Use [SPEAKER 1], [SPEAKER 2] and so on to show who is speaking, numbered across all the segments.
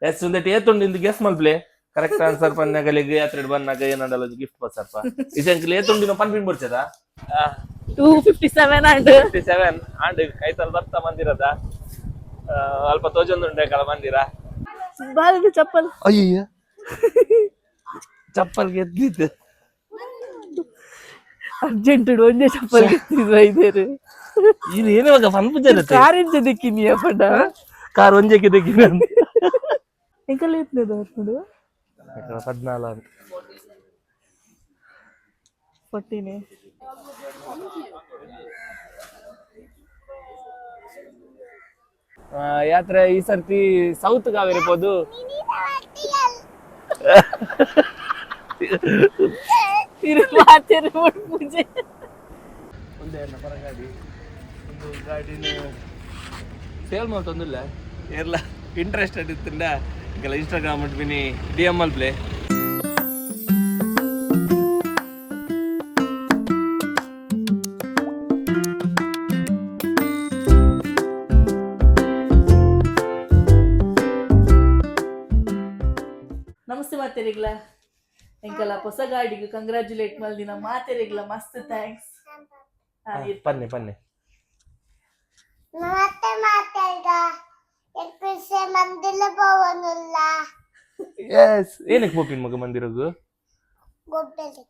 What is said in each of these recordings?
[SPEAKER 1] S ಒಂದೆಟ್ ಏತುಂಡು guess ಮಲ್ಪ್ಲೆ ಕರೆಕ್ಟ್ ಆನ್ಸರ್ ಪನ್ನಗಲಿಗೆ ಯಾತ್ರೆಡ್ ಬನ್ನಾಗ ಏನಂಡಲ್ಲ ಗಿಫ್ಟ್ ಬಸಪ್ಪ ಇಸಂಕ್ಲೆ ಏತುಂಡಿನ ಪನ್ಪಿನ್ ಬರ್ಚದ
[SPEAKER 2] 257 and
[SPEAKER 1] 57 ಆಂಡ್ ಕೈತಲ್ ಬರ್ತಾ ಮಂದಿರದ ಅಲ್ಪ ತೋಜೊಂದುಂಡೆ ಕಲ ಮಂದಿರ
[SPEAKER 2] ಬಾಲ್ದು ಚಪ್ಪಲ್
[SPEAKER 1] ಅಯ್ಯ ಚಪ್ಪಲ್ ಗೆದ್ದಿದ್ದು
[SPEAKER 2] ಅರ್ಜೆಂಟ್ ಒಂದೇ ಚಪ್ಪಲ್ ಗೆದ್ದಿದ್ದು ಐದೇರು
[SPEAKER 1] ಇದು ಏನಿವಾಗ ಫನ್ ಪೂಜೆ
[SPEAKER 2] ಕಾರಿಂಚ ದಿಕ್ಕಿನಿ ಪಡ
[SPEAKER 1] ಕಾರ್ ಒಂಜಕ್ಕೆ ದಿಕ್ಕಿನ
[SPEAKER 2] ಎಂಕಲ್ ಎತ್ತನೇದು ನೋಡು
[SPEAKER 1] 14 ಅಂತ
[SPEAKER 2] 14
[SPEAKER 1] ಯಾತ್ರೆ ಈ ಸರ್ತಿ ಸೌತ್ ಕಾವೇರಿ ಹೋದು
[SPEAKER 2] ಪೂಜೆ
[SPEAKER 1] ಒಂದೇ ಪರಗಾಡಿ ಒಂದು ಗಾಡಿನ ಸೇಲ್ ಮಾಡ್ತೊಂದಿಲ್ಲ ಎಲ್ಲ ಇಂಟ್ರೆಸ್ಟೆಡ್ ಇತ್ತಂಡ ಈಗೆಲ್ಲ ಇನ್ಸ್ಟಾಗ್ರಾಮ್ ಬಿನಿ ಡಿ ಎಮ್ ಎಲ್ ಪ್ಲೇ
[SPEAKER 2] ನಮಸ್ತೆ ಮಾತೆರಿಗ್ಲ ಎಂಕಲ ಹೊಸ ಗಾಡಿಗೆ ಕಂಗ್ರಾಚುಲೇಟ್ ಮಲ್ದಿನ ಮಾತೆರಿಗ್ಲ ಮಸ್ತ್ ಥ್ಯಾಂಕ್ಸ್
[SPEAKER 1] ಪನ್ನೆ ಪನ್ನೆ
[SPEAKER 3] ಮತ್ತೆ ಮಾತಾಡ ಎಪಿಸೆ ಮಂದಿಲ ಪವನುಲ್ಲ
[SPEAKER 1] ಎಸ್ ಏನಕ್ಕೆ ಪೋಪಿನ್ ಮಗ ಮಂದಿರಗು
[SPEAKER 3] ಗೊಬ್ಬೆಲೆ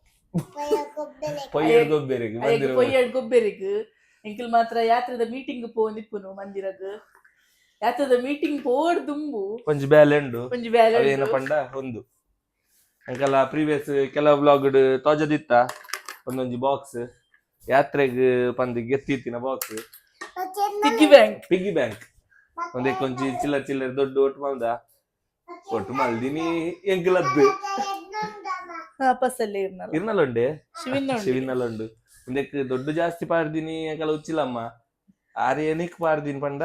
[SPEAKER 1] ಪೊಯ್ಯಡ್ ಗೊಬ್ಬೆರಿಗೆ ಮಂದಿರ
[SPEAKER 2] ಪೊಯ್ಯಡ್ ಗೊಬ್ಬೆರಿಗ್ ಎಂಕಲ್ ಮಾತ್ರ ಯಾತ್ರದ ಮೀಟಿಂಗ್ ಪೋಂದಿಪ್ಪುನು ಮಂದಿರಗ್ ಯಾತ್ರದ ಮೀಟಿಂಗ್ ಪೋಡ್ ದುಂಬು
[SPEAKER 1] ಒಂಜಿ ಬ್ಯಾಲೆಂಡು
[SPEAKER 2] ಒಂಜಿ ಬ್ಯಾಲೆ
[SPEAKER 1] ಏನ ಪಂಡ ಒಂದು ಅಂಕಲ ಪ್ರೀವಿಯಸ್ ಕೆಲವು ಬ್ಲಾಗ್ಡ್ ತೋಜದಿತ್ತ ಒಂದೊಂಜಿ ಬಾಕ್ಸ್ ಯಾತ್ರೆಗ್ ಪಂದ್ ಗೆತ್ತಿತ್ತಿನ ಬಾಕ್ಸ್
[SPEAKER 2] ಪಿಗ್ಗಿ ಬ್ಯಾಂಕ್
[SPEAKER 1] ಒಂದೇ ಕೊಂಚಿ ಚಿಲ್ಲರ್ ಚಿಲ್ಲರ್ ದೊಡ್ಡ ಒಟ್ಟು ಮಲ್ದಿನಿ ಎಂಕಲದ್ದು
[SPEAKER 2] ವಾಪಸ್ಸಲ್ಲೇ
[SPEAKER 1] ಇರ್ನಲ್ಲುಂಡೆ ಶಿವಿನಲ್ಲುಂಡು ಒಂದಕ್ಕೆ ದೊಡ್ಡ ಜಾಸ್ತಿ ಪಾರ್ದಿನಿ ಎಂಕಲ ಉಚ್ಚಿಲಮ್ಮ ಆರ್ ಏನಕ್ ಪಾರ್ದಿನಿ ಪಂಡ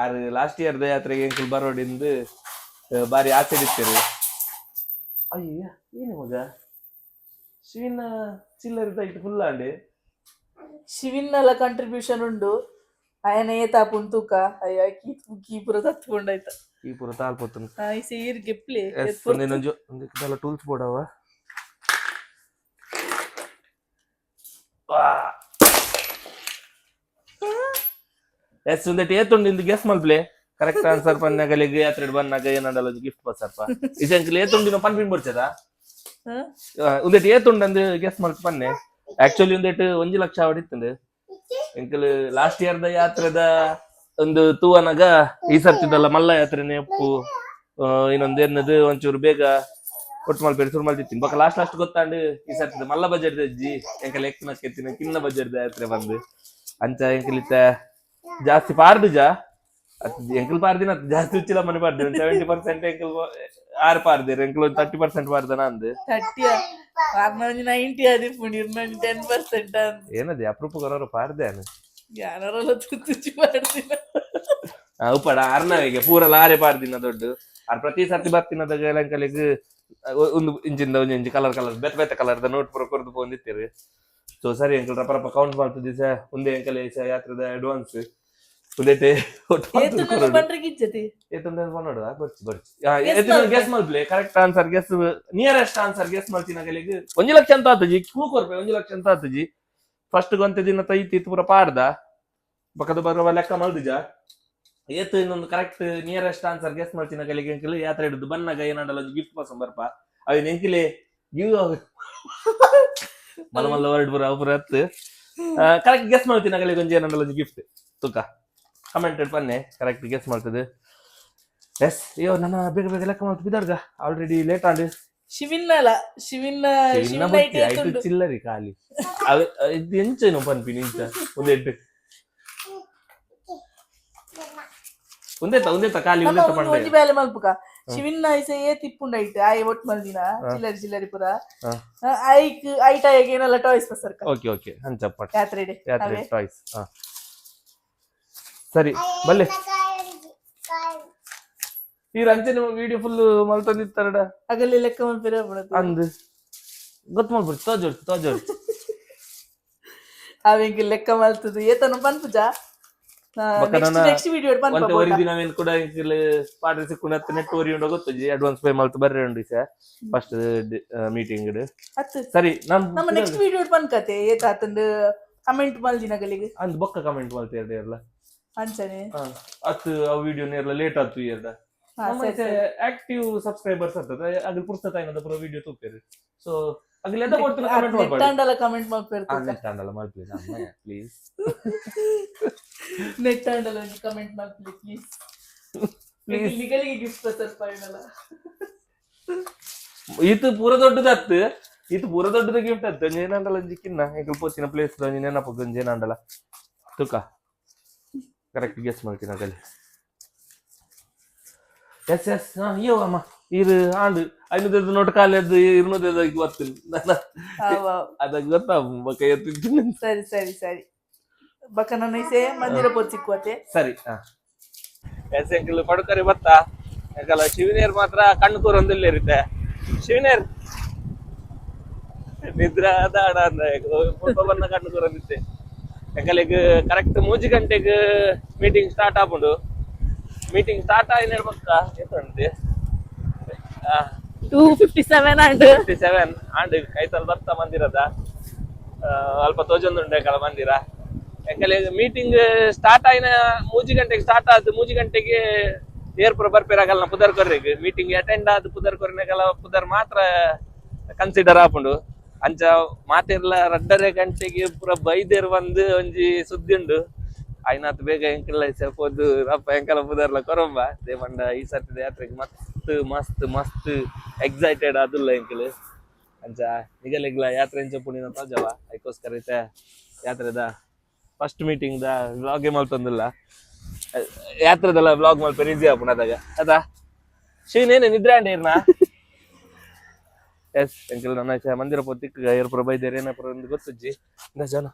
[SPEAKER 1] ಆರ್ ಲಾಸ್ಟ್ ಇಯರ್ ದ ಯಾತ್ರೆಗೆ ಎಂಕಲ್ ಬರೋಡಿಂದು ಬಾರಿ ಆಚರಿಸ್ತಾರೆ ಅಯ್ಯ ಏನೇ ಮಗ ಶಿವಿನ ಚಿಲ್ಲರ್ ಇಟ್ಟು ಫುಲ್ ಆಂಡೆ
[SPEAKER 2] ಶಿವಿನ್ನಲ ಕಂಟ್ರಿಬ್ಯೂಷನ್ ಉಂಡು ಅಯ್ಯನ ಏತಾಪುನ್ ತೂಕ ಅಯ್ಯ ಕೀ ಪುರ ತತ್ಕೊಂಡಾಯ್ತ
[SPEAKER 1] ಈ ಪುರ ತಾಲ್ಪೊತ್ತು
[SPEAKER 2] ಸೇರ್ ಗೆಪ್ಲೆ
[SPEAKER 1] ಒಂದೆಲ್ಲ ಟೂಲ್ಸ್ ಬೋಡವ ಎಸ್ ಒಂದೆಟ್ ಏತುಂಡು ಇಂದು ಗೆಸ್ ಮಲ್ಪ್ಲೆ ಕರೆಕ್ಟ್ ಆನ್ಸರ್ ಪನ್ನಗಲಿಗೆ ಯಾತ್ರೆಡ್ ಬನ್ನಾಗ ಏನಂಡಲ್ಲ ಗಿಫ್ಟ್ ಬಸಪ್ಪ ಇಸಂಕ್ಲೆ ಏತುಂಡಿನ ಪನ್ಪಿನ್ ಬರ್ಚದ ಒಂದೆಟ್ ಏತುಂಡು ಗೆಸ್ ಮಲ್ತ್ ಪನ್ನೆ ಆಕ್ಚುಲಿ ಒಂದೆಟ್ 1 ಲಕ್ಷ ಹೊಡಿತಂದು ಎಂಕಲ್ ಲಾಸ್ಟ್ ಇಯರ್ ದ ಯಾತ್ರೆದ ಒಂದು ತೂವನಗ ಈ ಸರ್ತಿದಲ್ಲ ಮಲ್ಲ ಯಾತ್ರೆನೆ ಉಪ್ಪು ಇನ್ನೊಂದು ಏನದು ಒಂಚೂರು ಬೇಗ ಕೊಟ್ಟು ಮಲ್ಪೇರಿ ಸುರು ಮಲ್ತಿತ್ತೀನಿ ಬೊಕ್ಕ ಲಾಸ್ಟ್ ಗೊತ್ತಾಂಡು ಈ ಸರ್ತಿದ ಮಲ್ಲ ಬಜೆಟ್ ಅಜ್ಜಿ ಎಂಕಲ್ ಎಕ್ಕಿನ ಕೆತ್ತಿನ ಕಿನ್ನ ಬಜೆಟ್ ಯಾತ್ರೆ ಬಂದು ಅಂಚ ಎಂಕಲಿತ್ತ ಜಾಸ್ತಿ ಪಾರ್ದುಜ ಎಂಕಲ್ ಪಾರ್ದಿನ ಜಾಸ್ತಿ ಉಚ್ಚಿಲ ಮನೆ ಪಾರ್ದಿನ 70% ಎಂಕಲ್ 6 ಪಾರ್ದಿರ ಎಂಕಲ್ 30% ಪಾರ್ದನ ಅಂದು
[SPEAKER 2] 90 ಆದಿಪ್ಪುಂಡು ಇರ್ನಂಡು 10%
[SPEAKER 1] ಏನದೆ ಅಪ್ರೂಪ ಕೊರೋರು ಪಾರ್ದೆ
[SPEAKER 2] ಯಾನರೆಲ್ಲ ತುಚ್ಚಿ ಪಾಡ್ದಿನ
[SPEAKER 1] ಉಪ್ಪಡ ಅರ್ನವಿಗೆ ಪೂರ ಲಾರೆ ಪಾಡ್ದಿನ ದೊಡ್ಡ ಆರ್ ಪ್ರತಿ ಸರ್ತಿ ಬರ್ತಿನದಾಗ ಎಂಕಲಿಗೆ ಒಂದು ಇಂಚಿಂದ ಒಂದು ಇಂಚಿ ಕಲರ್ ಬೆತ್ತ ಕಲರ್ದ ನೋಟ್ ಪೂರ ಕೊರ್ದು ಪೋಂದಿತ್ತೀರಿ ಸೊ ಸರಿ ಎಂಕಲ್ ರಪ್ಪ ಕೌಂಟ್ ಮಾಡ್ತಿದ್ದಿ ಸಹ ಒಂದೇ ಎಂಕಲ್ ಯಾತ್ರದ ಅಡ್ವಾನ್ಸ್ ಉದೈತೆ ಗೆಸ್ ಮಲ್ಪ್ಲೆ correct answer guess nearest answer guess ಮಲ್ತಿನಗಲಿಗೆ 1 ಲಕ್ಷ ಅಂತ ಆತಜಿ ಕೂಕೊರ್ಪೆ 1 ಲಕ್ಷ ಅಂತ ಆತಜಿ ಫಸ್ಟ್ ಗೊಂತೆ ದಿನ ತೈತಿ ಪೂರ ಪಾಡ್ದ ಬಕದ ಬರುವ ಲೆಕ್ಕ ಮಲ್ದಿಜ ಏತು ಇನ್ನೊಂದು ಕರೆಕ್ಟ್ ನಿಯರೆಸ್ಟ್ ಆನ್ಸರ್ ಗೆಸ್ ಮಲ್ತಿನಗಲಿಗೆ ಎಂಕಲ್ ಯಾತ್ರೆ ಹಿಡಿದು ಬನ್ನಾಗ ಏನಂಡಲ್ಲ ಗಿಫ್ಟ್ ಪಸಂ ಬರ್ಪ ಅವ್ ಎಂಕಿಲೆ ಗಿವ್ ಮಲ್ಲ ಮಲ್ಲ ವರ್ಡ್ ಪೂರ ಪೂರ ಹತ್ತು ಕರೆಕ್ಟ್ ಗೆಸ್ ಮಲ್ತಿನಗಲಿಗೆ ಒಂಜಿ ಏನಂಡಲ್ಲ ಗಿಫ್ಟ್ ತುಕ ಕಮೆಂಟೆಡ್ ಪನ್ನೆ ಕರೆಕ್ಟ್ ಗೆಸ್ ಮಾಡ್ತದೆ ಎಸ್ ಅಯ್ಯೋ ನನ್ನ ಬೇಗ ಬೇಗ ಲೆಕ್ಕ ಮಾಡ್ತು ಬಿದ್ದಾರ್ಗ ಆಲ್ರೆಡಿ ಲೇಟ್ ಆಂಡ್
[SPEAKER 2] ಶಿವಿನ್ನ
[SPEAKER 1] ಚಿಲ್ಲರಿ ಖಾಲಿ ಇದು ಎಂಚೇನು ಪನ್ಪಿ ನಿಂಚ ಒಂದೇತ ಖಾಲಿ
[SPEAKER 2] ಒಂಜಿ ಬೇಲೆ ಮಲ್ಪುಕ ಶಿವಿನ್ನ ಐಸೆ ತಿಪ್ಪುಂಡೈಟ್ ಆಯ್ ಒಟ್ ಮಲ್ದಿನ ಚಿಲ್ಲರಿ ಪುರ ಐಟ್ ಆಯಗೆ ಏನೆಲ್ಲ ಟಾಯ್ಸ್ ಬಸರ್ಕ
[SPEAKER 1] ಓಕೆ ಓಕೆ ಹಂಚಪ್ಪ
[SPEAKER 2] ಯಾತ್ರೆ
[SPEAKER 1] ಟಾಯ್ಸ್ ಸರಿ ಬಲ್ಲೆ ಈ ರಂಚನೆ ವಿಡಿಯೋ ಫುಲ್ ಮಲ್ತಂದಿತ್ತಾರಡ
[SPEAKER 2] ಅಗಲ್ಲಿ ಲೆಕ್ಕ ಮಲ್ಪಿರ
[SPEAKER 1] ಅಂದ್ ಗೊತ್ತ ಮಾಡ್ಬಿಡ್ತು ತೋಜೋಡ್ತು
[SPEAKER 2] ಅವೆಂಗೆ ಲೆಕ್ಕ ಮಲ್ತದು ಏತನ ಪನ್ಪುಜ ನೆಕ್ಸ್ಟ್ ವಿಡಿಯೋ
[SPEAKER 1] ಒಂಟೆ ದಿನ ಕೂಡ ಪಾಡ್ರೆ ಸಿಕ್ಕುಂಡು ಹತ್ತು ನೆಟ್ ಓರಿ ಉಂಡ ಗೊತ್ತಜ್ಜಿ ಅಡ್ವಾನ್ಸ್ ಪೇ ಮಲ್ತು ಬರ್ರೆ ಉಂಡು ಸರ್ ಫಸ್ಟ್ ಮೀಟಿಂಗ್ ಸರಿ
[SPEAKER 2] ನಮ್ಮ ನೆಕ್ಸ್ಟ್ ವಿಡಿಯೋ ಕತೆ ಏತ ಆತಂದು ಕಮೆಂಟ್ ಮಲ್ದಿನಗಳಿಗೆ
[SPEAKER 1] ಅಂದ್ ಬೊಕ್ಕ ಕಮೆಂಟ್ ಮಲ್ತಿರ್ದೆ ಎಲ್ಲ
[SPEAKER 2] ಅಂಚನೆ
[SPEAKER 1] ಅತ್ತು ಆ ವಿಡಿಯೋ ನೇರ್ಲ ಲೇಟ್ ಆತು ಇರ್ದ ಆಕ್ಟಿವ್ ಸಬ್ಸ್ಕ್ರೈಬರ್ಸ್ ಆಗ್ತದೆ ಅದ್ರ ಪುಸ್ತಕ ಏನದ ಪುರ ವಿಡಿಯೋ ತೂಪೇರು ಸೊ ಅಗಲೆಲ್ಲ ಕೊಡ್ತೀನಿ ಕಮೆಂಟ್ ಮಾಡ್ಬೇಡಿ
[SPEAKER 2] ನೆಟ್ಟಾಂಡಲ ಕಮೆಂಟ್ ಮಾಡ್ತಿರ್ತಾರೆ
[SPEAKER 1] ನೆಟ್ಟಾಂಡಲ ಮಾಡ್ತೀವಿ ಅಮ್ಮ ಪ್ಲೀಸ್
[SPEAKER 2] ನೆಟ್ಟಾಂಡಲ ಕಮೆಂಟ್ ಮಾಡ್ತೀವಿ ಪ್ಲೀಸ್ ನಿಗಲಿಗೆ ಗಿಫ್ಟ್ ಫೈನಲ್
[SPEAKER 1] ಇದು ಪೂರ ದೊಡ್ಡದತ್ತು ಇದು ಪೂರ ದೊಡ್ಡದ ಗಿಫ್ಟ್ ಅತ್ತು ಜೇನಾಂಡಲ ಜಿಕ್ಕಿನ್ನ ಈಗ ಪೋಚಿನ ಪ್ಲೇಸ್ ನೆನಪ ಜೇನಾಂಡಲ ತುಕ ಕರೆಕ್ಟ್ ಗೆಸ್ ಮಾಡ್ತೀನಿ ಅಗಲಿ ಎಸ್ ಎಸ್ ಅಯ್ಯೋ ಅಮ್ಮ ಇದು ಆಂಡು 500 ನೋಟ್ ಕಾಲೇದು 200 ಬರ್ತೀನಿ ಅದಾಗ ಗೊತ್ತಾ ಬಕ್ಕ ಎತ್ತಿದ್ದೀನಿ
[SPEAKER 2] ಸರಿ ಸರಿ ಸರಿ ಬಕ್ಕ ನನ್ನ ಇಸೆ ಮಂದಿರ ಪೋಚಿಕ್ಕುವತೆ
[SPEAKER 1] ಸರಿ ಎಸ್ ಅಂಕಲ್ ಪಡುಕರಿ ಬತ್ತಾ ಯಾಕಲ್ಲ ಶಿವನೇರ್ ಮಾತ್ರ ಕಣ್ಣು ಕೂರೊಂದಿಲ್ಲ ಇರುತ್ತೆ ಶಿವನೇರ್ ನಿದ್ರಾ ದಾಡ ಅಂದ್ರೆ ಫೋಟೋ ಬನ್ನ ಕಣ್ಣು ಕೂರೊಂದಿತ್ತೆ ಯಾಕಲ್ಲ ಈಗ ಕರೆಕ್ಟ್ 3 ಗಂಟೆಗೆ ಮೀಟಿಂಗ್ ಸ್ಟಾರ್ಟ್ ಆಗ್ಬೋದು ಮೀಟಿಂಗ್ ಸ್ಟಾರ್ಟ್ ಆಗಿ ಹೇಳ್ಬೇಕಾ ಎಷ್ಟಂತೆ 257 ಆಂಡ್ ಕೈತಲ್ ಬರ್ತಾ ಮಂದಿರದ ಅಲ್ಪ ತೋಜೊಂದುಂಡೆ ಕಲ ಮಂದಿರ ಯಾಕಂದ್ರೆ ಮೀಟಿಂಗ್ ಸ್ಟಾರ್ಟ್ ಆಯ್ನ 3 ಗಂಟೆಗೆ ಸ್ಟಾರ್ಟ್ ಆದ್ 3 ಗಂಟೆಗೆ ಏರ್ಪುರ ಬರ್ಪಿರಾಗಲ್ಲ ಪುದರ್ ಕೊರ್ರೆಗ್ ಮೀಟಿಂಗ್ ಅಟೆಂಡ್ ಆದ್ ಪುದರ್ ಕೊರ್ನೆಗಲ್ಲ ಪುದರ್ ಮಾತ್ರ ಕನ್ಸಿಡರ್ ಆಪುಂಡು ಅಂಚ ಮಾತಿರ್ಲ 2:30 ಗಂಟೆಗೆ ಪೂರ ಬೈದೇರ್ ಬಂದು ಒಂಜಿ ಸುದ್ದಿ ಉಂಡು ಆಯ್ನಾತ್ ಬೇಗ ಎಂಕಲ್ಲ ಪೋದು ಅಪ್ಪ ಎಂಕಲ ಪುದರ್ಲ ಕೊರಂಬ ದೇವಂಡ ಈ ಸರ್ತಿದ ಯಾತ್ರೆಗೆ ಮಸ್ತ್ ಮಸ್ತ್ ಎಕ್ಸೈಟೆಡ್ ಆದುಲ್ಲ ಎಂಕಲ್ ಅಂಚ ನಿಗಲಿಗ್ಲ ಯಾತ್ರೆ ಎಂಚ ಪುಣಿನ ತಾಜವ ಅದಕ್ಕೋಸ್ಕರ ಐತೆ ಯಾತ್ರೆದ ಫಸ್ಟ್ ಮೀಟಿಂಗ್ ದ ವ್ಲಾಗ್ ಮಲ್ತಂದಿಲ್ಲ ಯಾತ್ರೆದಲ್ಲ ವ್ಲಾಗ್ ಮಲ್ಪ ಈಸಿ ಆಪುಣದಾಗ ಅದಾ ಶಿವನೇನೆ ನಿದ್ರೆ ಅಂಡೇರ್ನಾ ಎಸ್ ಎಂಕಲ್ ನನ್ನ ಮಂದಿರ ಪೊತ್ತಿಕ್ ಏರ್ಪುರ ಬೈದೇರ್ ಏನಪುರ ಒಂದು ಗೊತ್ತಜ್ಜಿ ಜನ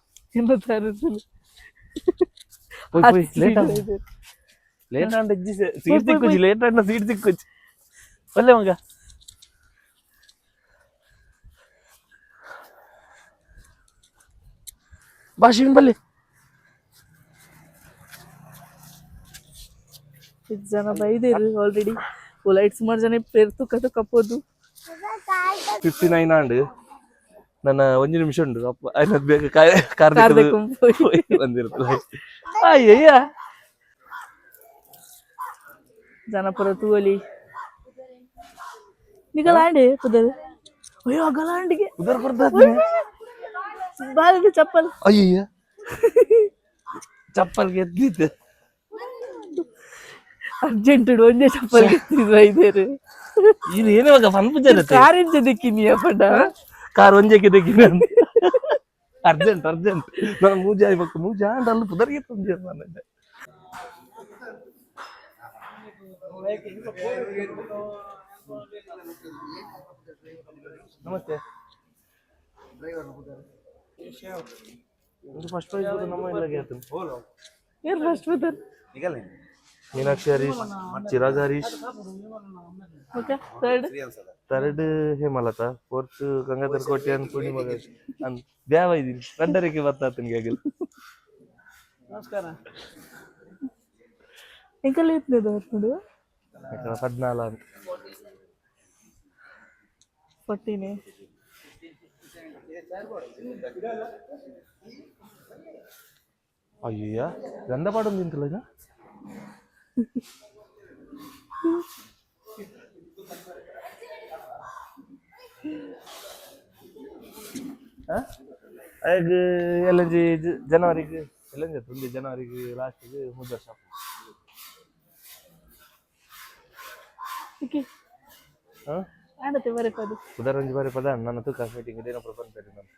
[SPEAKER 1] ಲೇಟ್ ಅಂಡ್ ಅಜ್ಜಿ ಸೀಟ್ ಸಿಕ್ಕುಜಿ ಲೇಟ್ ಅಂಡ್ ಸೀಟ್ ಸಿಕ್ಕುಜಿ ಒಳ್ಳೆ ಮಗ ಬಾ ಶಿವನ್ ಬಲ್ಲಿ
[SPEAKER 2] ಜನ ಬೈದೇರು ಆಲ್ರೆಡಿ ಲೈಟ್ ಸುಮಾರು ಜನ ಪೇರ್ ತುಕ್ಕ ಕಪ್ಪೋದು
[SPEAKER 1] 59 ಆಂಡ್ ನನ್ನ 1 ನಿಮಿಷ ಉಂಡು ಅಪ್ಪ ಐನದ್ ಬೇಗ ಕಾರ್ ಬಂದಿರ್ತಲ್ಲ ಅಯ್ಯಯ್ಯ
[SPEAKER 2] ಜನಪುರ ತೂವಲಿ ನಿಗಲಾಂಡೆ ಪುದರ್ ಅಯ್ಯೋ ಗಲಾಂಡಿಗೆ
[SPEAKER 1] ಉದರ್ ಬರ್ದಾನೆ
[SPEAKER 2] ಬಾಲಿಗೆ ಚಪ್ಪಲ್
[SPEAKER 1] ಅಯ್ಯಯ್ಯ ಚಪ್ಪಲ್ಗೆ ಎದ್ದಿದ್ದೆ
[SPEAKER 2] ಅರ್ಜೆಂಟ್ ಒಂದೇ ಚಪ್ಪಲ್ ಎತ್ತಿದ್ರು ಐದೇರು
[SPEAKER 1] ಇದು ಏನಿವಾಗ ಫನ್ ಪೂಜೆ
[SPEAKER 2] ಕಾರಿಂಚ ದಿಕ್ಕಿನಿ ಅಪ್ಪಣ್ಣ
[SPEAKER 1] ಕಾರ್ ಒಂಜಕ್ಕೆ ದಿಕ್ಕಿನ ಅರ್ಜೆಂಟ್ ನಾನು ಮೂಜೆ ಆಗ್ಬೇಕು ಮೂಜೆ ಅಲ್ಲಿ ಪುದರ್ಗೆ ತಂದೆ ನಾನಿದ್ದೆ ನಮಸ್ತೆ ಫಸ್ಟ್ ಪ್ರೈಸ್ ನಮ್ಮ ಇಲ್ಲಾಗೆ ಆಯ್ತು
[SPEAKER 2] ಏನು ಫಸ್ಟ್ ಪುದರ್
[SPEAKER 1] Meenakshi Harish Chirag Harish
[SPEAKER 2] okay
[SPEAKER 1] third Hemalatha fourth Gangadhar Kotian Poornima ಬ್ಯಾವ ಇದೀನಿ ರೆಡ್ಡರಿಗೆ ಬರ್ತಾತನಿಗೆ ಆಗಲ್ಲ
[SPEAKER 2] ನಮಸ್ಕಾರ ಎಂಕಲ್ ಇತ್ತು ನೋಡು
[SPEAKER 1] 14 ಅಂತ
[SPEAKER 2] 14
[SPEAKER 1] ಅಯ್ಯಯ್ಯ ಗಂಧ ಪಾಡೊಂದು ನಿಂತಲ್ಲ ಈಗ ಈಗ ಎಲ್ಲಂಜಿ ಜನವರಿಗೆ ಎಲ್ಲಂಜಿ ಒಂದು ಜನವರಿಗೆ ಲಾಸ್ಟಿಗೆ ಮುದ್ದ ಶಾಪ್
[SPEAKER 2] ಆಡತ್ತೆ ಬರೀ ಪದ
[SPEAKER 1] ಉದರಂಜಿ ಬಾರಿ ಪದ ನನ್ನ ತೂಕ ಮೀಟಿಂಗ್ ಇದೇನೋ ಪ್ರಪಂಚ ನಾನು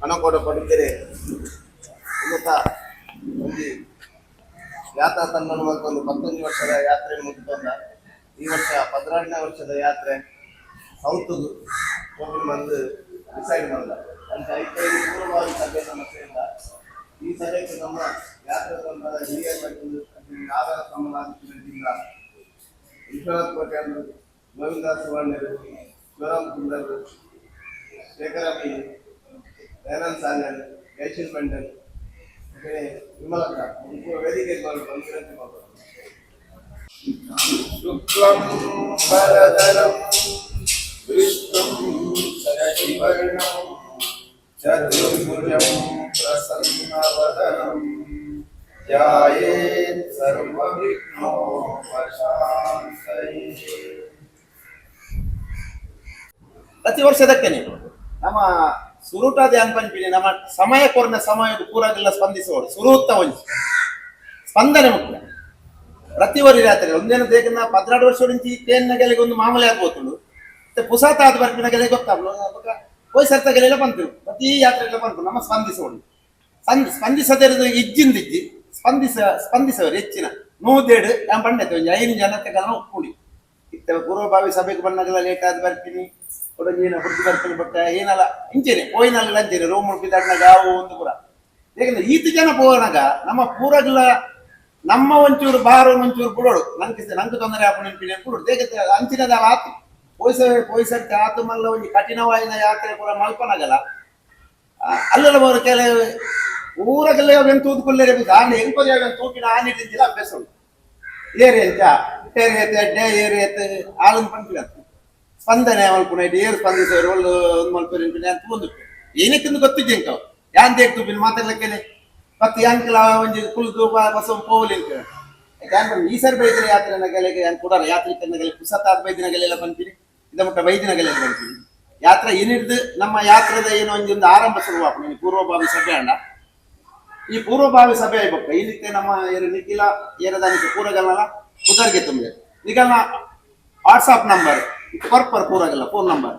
[SPEAKER 4] ಮನಕೋಟ ಪಡುಗೆರೆ ಉನ್ನತ ಒಂದು ಯಾತ್ರಾ ತಂಡ ಒಂದು 11 ವರ್ಷದ ಯಾತ್ರೆ ಮುಗಿದ ಈ ವರ್ಷ 16ನೇ ವರ್ಷದ ಯಾತ್ರೆ ಸೌತ್ ಬಂದು ಡಿಸೈಡ್ ಮಾಡಿದ ಅಂತ ಐದು ಪೂರ್ವಭಾವಿ ಸಭೆ ನಮ್ಮ ಸೇರಿದ ಈ ಸಭೆಗೆ ನಮ್ಮ ಯಾತ್ರಾ ತಂಡದ ಹಿರಿಯ ನಾಗರ ಸಮಾಜದಿಂದ ವಿಶ್ವನಾಥ್ ಪಟೇಲ್, ಗೋವಿಂದ ಸುವರ್ಣರು, ಶಿವರಾಮ್ ಕುಂದರ್, ಶೇಖರಮಿ, ದಯಾನಂದ್ ಸಾನ್ಯಲ್, ಜೈಶಿಲ್ ಮಂಡಲ್, ವಿಮಲಕ್ಕ ವೇದಿಕೆ ಬಂದಿರಂತೆ ಮಾಡ್ತಾರೆ. ಶುಕ್ಲಂ ವರದರಂ ವಿಷ್ಣುಂ ಶಶಿವರ್ಣಂ ಚತುರ್ಭುಜಂ ಪ್ರಸನ್ನವದನಂ ಧ್ಯಾಯೇತ್ ಸರ್ವವಿಘ್ನೋಪಶಾಂತಯೇ. ಪ್ರತಿ ವರ್ಷದಕ್ಕೆ ನೀವು ನಮ್ಮ ಸುರುಟಾದ ಅನ್ಪಂಪಿನಿ ನಮ್ಮ ಸಮಯ ಕೊರನ ಸಮಯದ ಪೂರಾಗೆಲ್ಲ ಸ್ಪಂದಿಸುವವರು ಸುರೂತ್ತ ಒಂದು ಸ್ಪಂದನೆ ಮುಖ್ಯ. ಪ್ರತಿ ವರಿ ರಾತ್ರಿ ಒಂದೇನು ದೇಗನ್ನ 16 ವರ್ಷ ಟ್ರೈನ್ ಗೆಲೆಗೆ ಒಂದು ಮಾಮೂಲಿ ಆಗ್ಬೋತುಂಡು ಮತ್ತೆ ಪುಸಾತ ಆದ ಬರ್ಪಿನ ಗೆಲೆ ಗೊತ್ತಾಗ್ಲು ಹೋಯ್ ಸರ್ತ ಗೆಲೆಲ್ಲ ಬಂತು ಪ್ರತಿ ಯಾತ್ರೆಲ್ಲ ಬಂತು ನಮ್ಮ ಸ್ಪಂದಿಸುವಳು ಸ್ಪಂದಿಸದಿರೋದು ಇಜ್ಜಿಂದಿಜ್ಜಿ ಸ್ಪಂದಿಸವರು ಹೆಚ್ಚಿನ 100 ನಾನು ಬಂಡೈತೆ ಒಂದು 5 ಜನತೆ ಕಾರಣ ಒಪ್ಪುಡಿ ಇತ್ತ ಪೂರ್ವಭಾವಿ ಸಭೆಗೆ ಬಂದಾಗೆಲ್ಲ ಲೇಟ್ ಆದ ಬರ್ತೀನಿ ಕೊಡಗೇನ ಹುಡುಗಿ ಬರ್ತೀನಿ ಬಟ್ ಏನಲ್ಲ ಇಂಚೇನೆ ಹೋಯ್ನಲ್ಲ ಅಂಚೇನೆ ರೂಮ್ ಮುಟ್ಟಿದಾಗ ಗಾವು ಒಂದು ಪುರ ಯಾಕಂದ್ರೆ ಈತ ಜನ ಹೋಗೋಣಾಗ ನಮ್ಮ ಪೂರಗೆಲ್ಲ ನಮ್ಮ ಒಂಚೂರು ಬಾರೋ ಒಂಚೂರು ಬಿಡೋಡು ನಂಗೆ ತೊಂದರೆ ಹಾಕೊಂಡು ನೆನಪಿನ ಬಿಡೋಡು ಹೇಗೆ ಅಂಚಿನದ ಆತು ಪೊಯ್ಸಕ್ಕೆ ಆತು ಮಲ್ಲ ಒಂದು ಕಠಿಣವಾದ ಯಾತ್ರೆ ಕೂಡ ಮಲ್ಪನಾಗಲ್ಲ ಅಲ್ಲೆಲ್ಲ ಬರೋ ಕೆಲವು ಊರಾಗೆಲ್ಲ ಅವೇನು ತೂದ್ಕೊಳ್ಳೇ ದಾಂಡೆ ಹೆಂಗೆ ಅವೇನು ತೂಕಿನ ಆ ನಿಟ್ಟಿಂದ ಅಭ್ಯಾಸ ಉಂಟು ಏರಿ ಅಂತ ಟೇರಿ ಎತ್ತೆ ಅಡ್ಡೆ ಏರಿ ಎತ್ತೆ ಆಳನ್ನು ಪಂಪಿನ ಸ್ಪಂದನೆ ಮಲ್ಪುನೈಟ್ ಏರು ಸ್ಪಂದಿಸೋರು ಒಂದು ಮಲ್ಪುರಿ ಅಂತ ಒಂದು ಏನಕ್ಕಿಂದು ಗೊತ್ತಿದ್ದೆ ಅಂಕವು ಯಾನ್ ದೇಕ್ ತುಪ್ಪಿನ ಮಾತಾಡ್ಲಿಕ್ಕೆ ಮತ್ತೆ ಯಾಂಕಲ ಒಂದು ಕುಳಿದು ಬಸ ಪೋಲಿಂಕ ಈ ಸರಿ ಬೈದಿನ ಯಾತ್ರೆನ ಗೆಲೆಗೆ ಯಾನ್ ಕೊಡಾರ ಯಾತ್ರಿಕರನ ಗೆಲೆ ಪುಸತ್ತಾದ ಬೈದಿನ ಗೆಲೆಲ್ಲ ಬಂತೀನಿ ಇದ ಮುಟ್ಟ ಬೈದಿನ ಗೆಲೆಲ್ಲ ಬಂತೀನಿ ಯಾತ್ರೆ ಏನಿಡ್ದು ನಮ್ಮ ಯಾತ್ರೆದ ಏನೋ ಒಂದು ಆರಂಭ ಶುರುವಾಗ್ತೀನಿ ಪೂರ್ವಭಾವಿ ಸಭೆ ಅಂಡ ಈ ಪೂರ್ವಭಾವಿ ಸಭೆ ಆಗ್ಬೇಕು ಇಲ್ಲಿಕ್ಕೆ ನಮ್ಮ ನಿಖಿಲ ಏರದಾನಿಕೆ ಪೂರಗಲ್ಲ ಕುದರ್ಗೆ ತುಂಬಿದೆ ನಿಖಲ್ನ ವಾಟ್ಸಾಪ್ ನಂಬರ್ ಪರ್ಪರ್ ಪೂರಗಲ್ಲ ಫೋನ್ ನಂಬರ್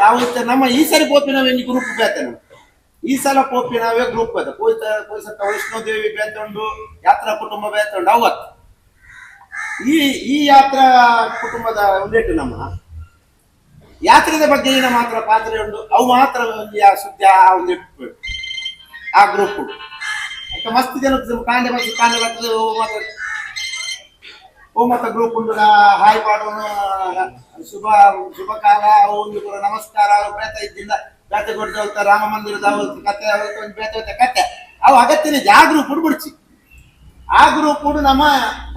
[SPEAKER 4] ನಾವು ನಮ್ಮ ಈ ಸರಿ ಪೋಪಿನ ಗ್ರೂಪ್ ಬೇತೇನೆ ಈ ಸಲ ಪೋಪಿನವೇ ಗ್ರೂಪ್ ಬೇತ ಪೋಯ್ಸತ್ತ ವೈಷ್ಣೋದೇವಿ ಬೇತುಂಡು ಯಾತ್ರಾ ಕುಟುಂಬ ಬೇತುಂಡು ಅವತ್ತು ಈ ಯಾತ್ರಾ ಕುಟುಂಬದ ಉಲ್ಲೇಖ ನಮ್ಮ ಯಾತ್ರೆದ ಬಗ್ಗೆ ಏನ ಮಾತ್ರ ಪಾತ್ರೆ ಉಂಟು ಅವು ಮಾತ್ರ ಸುದ್ದಿ ಒಂದು ಇಟ್ಬೇಕು ಆ ಗ್ರೂಪ್ ಮಸ್ತ್ ಜನ ಕಾಂಡೆ ಬಸ್ ಕಾಂಡೆ ಬರ್ತದೆ ಓ ಮತ್ತೆ ಗ್ರೂಪ್ ಉಂಟು ಹಾಯ್ ಮಾಡೋಣ ಶುಭ ಕಾಲ ಒಂದು ಕೂಡ ನಮಸ್ಕಾರ ಬೇತ ಇದ್ದಿಂದ ಬೇತೆ ಕೊಡ್ತಾ ರಾಮ ಮಂದಿರದ ಕತೆ ಒಂದು ಬೇತೆ ಕತೆ ಅವು ಅಗತ್ಯನೇ ಆ ಗ್ರೂಪ್ ಬಿಡ್ಸಿ ಆ ಗ್ರೂಪ್ ನಮ್ಮ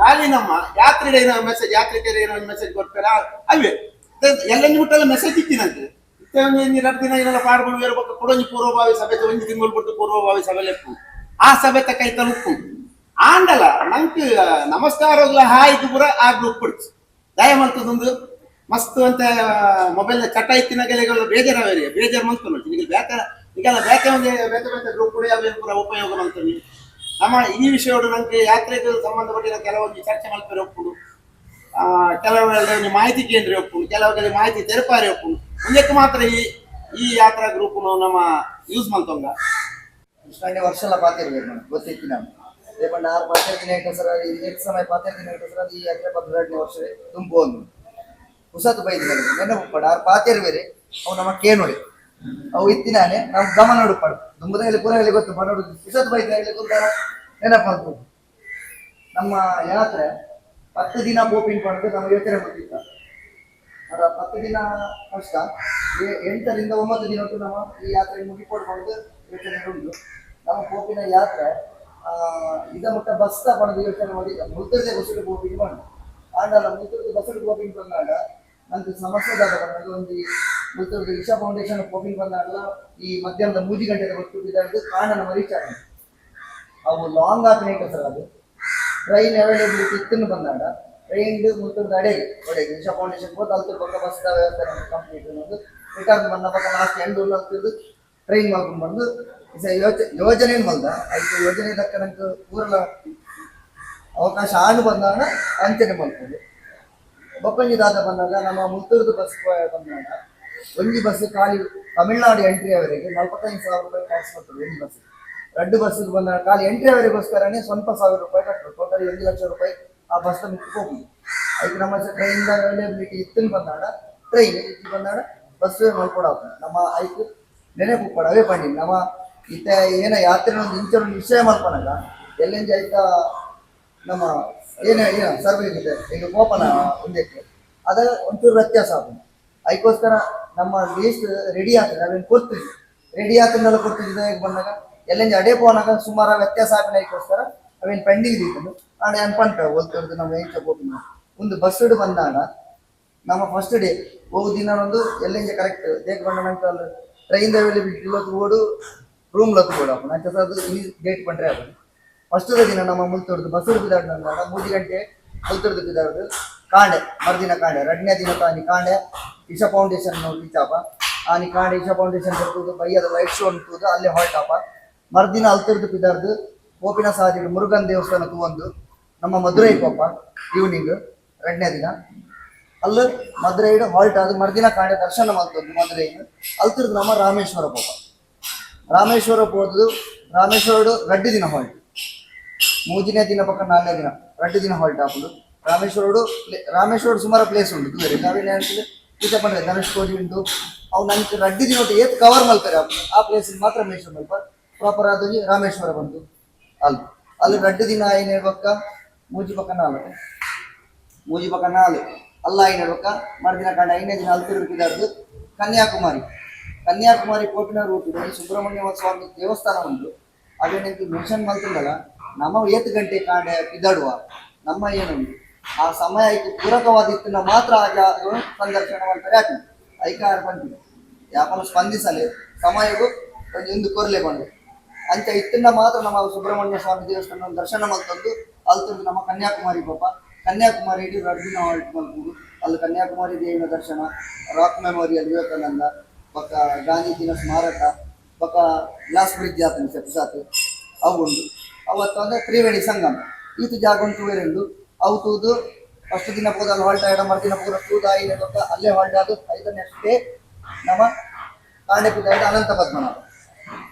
[SPEAKER 4] ಖಾಲಿ ನಮ್ಮ ಯಾತ್ರೆಗೆ ಏನೋ ಮೆಸೇಜ್ ಯಾತ್ರಿಕರಿಗೆ ಏನೋ ಮೆಸೇಜ್ ಕೊಡ್ತಾರೆ ಅವೇ ಎಲ್ಲ ಮುಟ್ಟೆಲ್ಲ ಮೆಸೇಜ್ ಇಟ್ಟಿನಂತೆ ಒಂದು 2 ದಿನ ಏನೆಲ್ಲ ಪಾಡ್ಕೊಂಡು ಇರ್ಬೇಕು ಕೊಡೊಂದು ಪೂರ್ವಭಾವಿ ಸಭೆ ಒಂದು ತಿಂಗಳು ಬಿಟ್ಟು ಪೂರ್ವಭಾವಿ ಸಭೆಲೆ ಆ ಸಭೆ ಕೈ ತಲುಪು ಆಂಡಲ ನಂಗೆ ನಮಸ್ಕಾರಗಳ ಹಾಯ್ದು ಪೂರ ಆ ಗ್ರೂಪ್ ಬಿಡ್ಸಿ ದಯಮಂತದೊಂದು ಮಸ್ತ್ ಅಂತ ಮೊಬೈಲ್ ಚಟ ಇತ್ತಿನ ಗೆಲೆಗಳು ಬೇಜಾರು ಮಂತ್ ನೋಡಿ ಈಗ ಈಗೆಲ್ಲ ಬೇಕೆ ಒಂದು ಬೇತೆ ಗ್ರೂಪ್ ಕೂಡ ಅವೇನು ಪೂರ ಉಪಯೋಗ ಮಾಡ್ತೀನಿ ನಮ್ಮ ಈ ವಿಷಯಗಳು ನಂಗೆ ಯಾತ್ರೆಗೆ ಸಂಬಂಧಪಟ್ಟಿನ ಕೆಲವೊಂದು ಚರ್ಚೆ ಮಾಡ್ತಾರೆ ಒಪ್ಪುಡು ಕೆಲವು ಮಾಹಿತಿ ಕೇಂದ್ರ ಒಪ್ಪುಡು ಕೆಲವರಿಗೆ ಮಾಹಿತಿ ತೆರಪಾರಿ ಒಪ್ಪುಡು ಮುಂದಕ್ಕೆ ಮಾತ್ರ ಈ ಯಾತ್ರಾ ಗ್ರೂಪ್ ನಮ್ಮ ಯೂಸ್ ಮಾಡ್ತಂಗ
[SPEAKER 5] ಕೃಷ್ಣಾಂಡೆ ವರ್ಷ ಪಾತಿರ್ಬೇಕು ಗೊತ್ತಿತ್ತು ನಾನು ರೇಪಂಡ 6 ಪಾತಿರ್ದಿನ ಇಟ್ಟು ಸರ ಎಷ್ಟು ಸಮಯ ಪಾತಿರ್ದಿನ ಇಟ್ಟು ಸರ ಈ ಯಾತ್ರೆ 12ನೇ ವರ್ಷವೇ ತುಂಬು ಒಂದು ಹೊಸತು ಬೈದಿನ ನೆನಪುಪಡ 6 ಪಾತಿರ್ಬೇರೆ ಅವು ನಮ್ಮ ಕೇನೋಡಿ ಅವು ಇತ್ತಿನಾನೆ ನಾವು ಗಮನ ನೋಡುಪಡು ದುಂಬದಲ್ಲಿ ಪೂರ ಹೇಳಿ ಗೊತ್ತು ಮಾಡೋದು ಹೊಸತು ಬೈದಿನ ಹೇಳಿ ಗೊತ್ತಾರ ನೆನಪು ಮಾಡ್ಬೋದು ನಮ್ಮ ಯಾತ್ರೆ 10 ದಿನ ಪೋಪಿಂಗ್ ಪಡೆದು ನಮ್ಮ ಯೋಚನೆ ಮಾಡ್ತಿದ್ದ ಅದ 10 ದಿನ ಕಷ್ಟ 8 ರಿಂದ 9 ದಿನ ನಮ್ಮ ಈ ಯಾತ್ರೆ ಮುಗಿಪಡ್ಕೊಂಡು ಯೋಚನೆ ಉಂಟು ನಮ್ಮ ಪೋಪಿನ ಯಾತ್ರೆ ಇದ ಮುಟ್ಟ ಬಸ್ ಪಡೆದು ಯೋಚನೆ ಮಾಡಿದ್ದ ಮುಲ್ತರದೆ ಬಸ್ಸು ಪೋಪಿಂಗ್ ಬಂದು ಆಂಡಲ್ಲ ಮುಲ್ತರದ ಬಸ್ಸು ಪೋಪಿಂಗ್ ಬಂದಾಗ ನಂಗೆ ಸಮಸ್ಯೆದಾಗ ಬಂದಾಗ ಒಂದು ಮುಲ್ತರದ ಇಶಾ ಫೌಂಡೇಶನ್ ಪೋಪಿಂಗ್ ಬಂದಾಗಲ್ಲ ಈ ಮಧ್ಯಾಹ್ನದ 3 ಗಂಟೆಗೆ ಗೊತ್ತಿದ್ದು ಕಾರಣ ನಮ್ಮ ರೀಚ್ ಆಗಿದೆ ಅವು ಲಾಂಗ್ ಆಗ್ನೇಕ ಸರ್ ಅದು ಟ್ರೈನ್ ಅವೈಲೇಬಿಲಿಟಿ ಇತ್ತು ಬಂದಾಗ ಟ್ರೈನ್ ಮುಲ್ತರದ ಒಡೆಗೆ ಇಶಾ ಫೌಂಡೇಶನ್ ಹೋದ ಅಲ್ಲಿ ಬಂದ ಬಸ್ ವ್ಯವಸ್ಥೆ ಕಂಪ್ಲೀಟ್ ಅನ್ನೋದು ರಿಟರ್ನ್ ಬಂದ ಪಕ್ಕ ಲಾಸ್ಟ್ ಎಂಡ್ ಆಗ್ತಿದ್ದು ಟ್ರೈನ್ ಮಾಡ್ಕೊಂಡು ಬಂದು ಯೋಜನೆ ಬಂದ ಅದಕ್ಕೆ ಯೋಜನೆ ತಕ್ಕ ನಂಗೆ ಪೂರಲ ಅವಕಾಶ ಆನು ಬಂದಾಗ ಅಂಚನೆ ಮಾಡ್ಕೊಂಡು ಬೊಪ್ಪಂಜಿ ದಾದ ಬಂದಾಗ ನಮ್ಮ ಮುತ್ತೂರ್ದು ಬಸ್ ಬಂದಾಗ ಒಂಜಿ ಬಸ್ ಖಾಲಿ ತಮಿಳ್ನಾಡು ಎಂಟ್ರಿಯವರೆಗೆ 45,000 ರೂಪಾಯಿ ಟ್ಯಾಕ್ಸ್ ಕೊಟ್ಟರು ಒಂದು ಬಸ್. 2 ಬಸ್ ಬಂದ ಖಾಲಿ ಎಂಟ್ರಿಯವರೆಗೋಸ್ಕರನೇ ಸ್ವಲ್ಪ 1,000 ರೂಪಾಯಿ ಕಟ್ಟರು. ಟೋಟಲ್ 1 ಲಕ್ಷ ರೂಪಾಯಿ ಆ ಬಸ್ ಮಿಕ್ಕು ಹೋಗುದು. ಅದಕ್ಕೆ ನಮ್ಮ ಟ್ರೈನ್ ಅವೈಲೇಬಿಲಿಟಿ ಇತ್ತು ಬಂದಾಡ ಟ್ರೈನ್ ಇತ್ತು ಬಂದಾಡ ಬಸ್ ನೋಡ್ಕೊಡಾಕ ನಮ್ಮ ಆಯ್ತು ನೆನಪು ಪಡವೇ ಪಂಡಿ ನಮ್ಮ ಇತ್ತ ಏನ ಯಾತ್ರೆ ಒಂದು ಇಂಚೊಂದು ವಿಷಯ ಮಾಡ್ಕೊಳಗ ಎಲ್ಲೆಂಜಿ ಆಯ್ತಾ ನಮ್ಮ ಏನ ಸರ್ವೆ ಇದೆ ಈಗ ಕೋಪನ ಒಂದಕ್ಕೆ ಅದ ಒಂಚೂರು ವ್ಯತ್ಯಾಸ ಆಗುತ್ತೆ. ಅದಕ್ಕೋಸ್ಕರ ನಮ್ಮ ಲಿಸ್ಟ್ ರೆಡಿ ಆಗ್ತದೆ ನಾವೇನು ಕೊಡ್ತೀವಿ ರೆಡಿ ಆಗ್ತದೆಲ್ಲ ಕೊಡ್ತಿದ್ದ ಬಂದಾಗ ಎಲ್ಲೆಂಜಿ ಅಡೇ ಪೋನಾಗ ಸುಮಾರು ವ್ಯತ್ಯಾಸ ಆಗಿನ ಅದಕ್ಕೋಸ್ಕರ ಅವೇನು ಪೆಂಡಿಂಗ್ ಇರ್ತದೆ ನಾಳೆ ಅನ್ಪಂಟ ಓದ್ತಿರೋದು ನಾವು ಏನ್ ಹೋಗ್ತೀವಿ ಒಂದು ಬಸ್ ಬಂದಾಗ ನಮ್ಮ ಫಸ್ಟ್ ಡೇ ಹೋಗೋ ದಿನ ಒಂದು ಎಲ್ಲೆಂಜಿ ಕರೆಕ್ಟ್ ದೇख ಬಂದ ನಂತರ ಟ್ರೈನ್ ಅವೈಲೇಬಿಲಿಟಿ ಇವತ್ತು ಓಡು ರೂಮ್ ಲತ್ತು ಓಡು ಅಪ್ಪ ನಂತರ ಅದು ಈ ಡೇಟ್ ಬಂದರೆ ಆಗೋದು. ಫಸ್ಟ್ ದಿನ ನಮ್ಮ ಮುಲ್ತೊಡ್ದು ಬಸ್ ಬಿದ್ದಾಡ ನಂದಾಗ 3 ಗಂಟೆ ಮುಲ್ತೊಡ್ದು ಬಿದ್ದಾಡ್ದು ಕಾಂಡೆ ಮರುದಿನ ಕಾಂಡೆ 2ನೇ ದಿನ ತಾನಿ ಕಾಂಡೆ ಇಶಾ ಫೌಂಡೇಶನ್ ನೋಡ್ಲಿಚ್ಚಾಪ ಆನಿ ಕಾಂಡೆ ಇಶಾ ಫೌಂಡೇಶನ್ ಬರ್ತದೆ ಬೈಯದ ಲೈಟ್ ಶೋ ಉಂಟು ಅಲ್ಲೇ ಹೊರಟಾಪ. ಮರುದಿನ ಅಲ್ತಿರ್ದು ಬಿದ್ದಾಡ್ದು ಗೋಪಿನ ಸಾದಿ ಮುರುಗನ್ ದೇವಸ್ಥಾನ ಒಂದು ನಮ್ಮ ಮಧುರೈ ಪಾಪ ಈವ್ನಿಂಗ್ 2ನೇ ದಿನ ಅಲ್ಲಿ ಮಧುರೈಡ್ ಹಾಲ್ಟ್ ಆದ ಮರುದಿನ ಕಾಂಡೆ ದರ್ಶನ ಮಾಡ್ತದ್ದು ಮಧುರೈನ ಅಲ್ತಿರ್ದು ನಮ್ಮ ರಾಮೇಶ್ವರ ಪಾಪ ರಾಮೇಶ್ವರ ಹೋದ್ದು ರಾಮೇಶ್ವರ 2 ದಿನ ಹಾಲ್ಟ್ 3ನೇ ದಿನ ಪಕ್ಕ 4ನೇ ದಿನ 2 ದಿನ ಹಾಲ್ಟ್ ಹಾಕುದು. ರಾಮೇಶ್ವರ ಸುಮಾರು ಪ್ಲೇಸ್ ಉಂಟು ದೂರ ನಾವೇನು ಹೇಳ್ತೀವಿ ಈತ ಬಂದ್ರೆ ಧನುಷ್ಕೋಡಿ ಉಂಟು ಅವು ನನಗೆ 2 ದಿನ ಒಟ್ಟು ಏತ್ ಕವರ್ ಮಾಡ್ತಾರೆ ಆ ಪ್ಲೇಸ್ ಮಾತ್ರ ಮೇಶ್ವರ ಮಲ್ಪ ಪ್ರಾಪರ್ ಆದ ರಾಮೇಶ್ವರ ಬಂತು ಅಲ್ಲಿ 2 ದಿನ ಏನು ಹೇಳ್ಬೇಕ ಮೂಜಿ ಪಕ್ಕ 4 ಅಲ್ಲ ಏನು ಹೇಳ್ಬೇಕ ಮರುದಿನ ಕಂಡ 5ನೇ ದಿನ ಅಲ್ಲಿ ತಿರುಗಿದಾರ್ದು ಕನ್ಯಾಕುಮಾರಿ ಕೋಟಿನ ರೂಪದಲ್ಲಿ ಸುಬ್ರಹ್ಮಣ್ಯ ಸ್ವಾಮಿ ದೇವಸ್ಥಾನ ಉಂಟು. ಅದೇನಂತ ಮೆನ್ಷನ್ ಮಾಡ್ತಿದ್ದಲ್ಲ ನಮ್ಮ 8 ಗಂಟೆ ಕಾಂಡೆ ಬಿದ್ದಾಡುವ ನಮ್ಮ ಏನುಂಟು ಆ ಸಮಯ ಆಯ್ತು ಪೂರಕವಾದಿತ್ತನ್ನ ಮಾತ್ರ ಆ ಜಾಗಗಳು ಸಂದರ್ಶನ ಮಾಡ್ತಾರೆ ಯಾಕೆ ಐಕಾರ ಬಂದಿದೆ ಯಾಪನ ಸ್ಪಂದಿಸಲೇ ಸಮಯಗೂ ಒಂದು ಕೊರಲೆ ಬಂದು ಅಂತ ಇತ್ತನ್ನ ಮಾತ್ರ ನಮ್ಮ ಸುಬ್ರಹ್ಮಣ್ಯ ಸ್ವಾಮಿ ದೇವಸ್ಥಾನ ದರ್ಶನ ಮಾಡ್ತಂದು ಅಲ್ಲಿ ನಮ್ಮ ಕನ್ಯಾಕುಮಾರಿ ಪಾಪ ಕನ್ಯಾಕುಮಾರಿ 2 ದಿನ ಹಾಲ್ಟ್ ಮಾಡ್ಬೋದು. ಅಲ್ಲಿ ಕನ್ಯಾಕುಮಾರಿ ದೇವಿನ ದರ್ಶನ ರಾಕ್ ಮೆಮೋರಿಯಲ್ ವಿವೇಕಾನಂದ ಪಕ್ಕ ಗಾಂಧಿ ದಿನ ಸ್ಮಾರಕ ಪಕ್ಕ ಗ್ಲಾಸ್ ಬ್ರಿಡ್ಜ್ ಆತನ ಸೆಪ್ಸಾತ್ ಅವು ಉಂಟು. ಅವತ್ತು ಅಂದರೆ ತ್ರಿವೇಣಿ ಸಂಗಮ ಈತು ಜಾಗ ಉಂಟು ಬೇರೆಂದು ಅವು ತೂದು ಫಸ್ಟ್ ದಿನ ಹೋದಲ್ಲಿ ಹಾಲ್ಟ್ ಆಡ ಮರುದಿನ ಪೂರ ತೂದ ಅಲ್ಲೇ ಹಾಲ್ಟ್ ಆದು 5ನೇ ಡೇ ನಮ್ಮ ಕಾಂಡೆಪಿದ್ದಾದ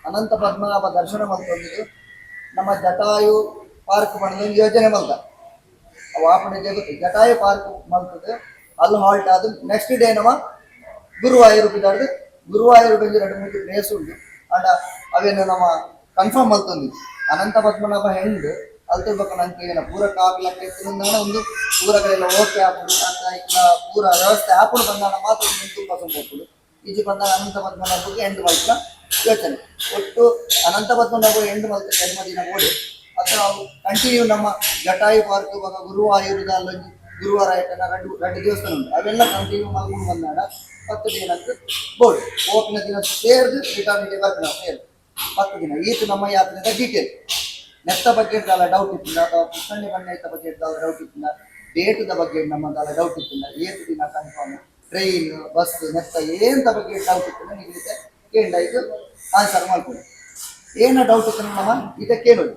[SPEAKER 5] ಅನಂತ ಪದ್ಮನಾಭ ದರ್ಶನ ಮಾಡ್ಕೊಂಡಿದ್ದು ನಮ್ಮ ಜಟಾಯು ಪಾರ್ಕ್ ಮಾಡಿದ ಯೋಜನೆ ಮಲ್ತ ಅವು ಆಪಣೆ ಗೊತ್ತು ಜಟಾಯು ಪಾರ್ಕ್ ಮಲ್ತದ್ದು ಅಲ್ಲಿ ಹಾಲ್ಟ್ ಆದ ನೆಕ್ಸ್ಟ್ ಡೇ ನಮ್ಮ ಗುರುವಾಯೂರು ಬಿದ್ದಾಡ್ದು ಗುರುವಾಯೂರು ಬಂದು 2-3 ಪ್ಲೇಸ್ ಉಂಟು ಅಂಡ ಅವೇನು ನಮ್ಮ ಕನ್ಫರ್ಮ್ ಮಲ್ತಂದು ಅನಂತ ಪದ್ಮನಾಭ ಹೆಂಡು ಅಲ್ತಿರ್ಬೇಕು ನಂಗೆ ಏನ ಪೂರ ಕಾಪ್ಲಕ್ಕೆ ಇತ್ತಿನ ಒಂದು ಪೂರಗಳೆಲ್ಲ ಓಕೆ ಹಾಕೋದು ಇಲ್ಲ ಪೂರ ವ್ಯವಸ್ಥೆ ಹಾಕೊಂಡು ಬಂದಾಗ ಮಾತ್ರ ಒಂದು ತುಂಬ ಹೋಗ್ಬೋದು ಈಜಿ ಬಂದಾಗ ಅನಂತ ಪದ್ಮನಾಭಗೆ ಎಂಟು ಮಲ್ಕ ಯೋಚನೆ ಒಟ್ಟು ಅನಂತ ಪದ್ಮನಾಭ ಎಂಟು ಮಲ್ಕ ಜನ್ಮದಿನ ಓಡಿ ಅಥವಾ ಕಂಟಿನ್ಯೂ ನಮ್ಮ ಜಟಾಯು ಪಾರ್ಕ್ ಇವಾಗ ಗುರುವಾಯೂರದ ಅಲ್ಲೊಂದು ಗುರುವಾರ ಆಯ್ತನ 2 ದೇವಸ್ಥಾನ ಉಂಟು ಅವೆಲ್ಲ ಕಂಟಿನ್ಯೂ ಮಾಡ್ಕೊಂಡು ಬಂದಾಗ 10 ದಿನಕ್ಕೆ ಬೋರ್ಡ್ ಓಪಿನ ದಿನ ಸೇರಿದು ರಿಟರ್ನ್ ಡೇ ಬರ್ತೀವಿ ನಾವು ಸೇರಿ 10 ದಿನ ಈತು ನಮ್ಮ ಯಾತ್ರೆದ ಡೀಟೇಲ್ ನೆತ್ತ ಬಗ್ಗೆ ಇರ್ತಲ್ಲ ಡೌಟ್ ಇತ್ತಿಲ್ಲ ಅಥವಾ ಪುಸ್ತಕ ಬಣ್ಣ ಇತ್ತ ಬಗ್ಗೆ ಇರ್ತಲ್ಲ ಡೌಟ್ ಇತ್ತಿಲ್ಲ ಡೇಟದ ಬಗ್ಗೆ ನಮ್ಮದಲ್ಲ ಡೌಟ್ ಇತ್ತಿಲ್ಲ ಏತು ದಿನ ಕನ್ಫರ್ಮ್ ಟ್ರೈನ್ ಬಸ್ ನೆತ್ತ ಏಂತ ಬಗ್ಗೆ ಡೌಟ್ ಇತ್ತಿಲ್ಲ ನೀವು ಕೇಂಡ ಇದು ಆನ್ಸರ್ ಮಾಡ್ಕೊಳ್ಳಿ ಏನ ಡೌಟ್ ಇತ್ತು ನಮ್ಮ ಇದಕ್ಕೆ ಕೇಳೋದು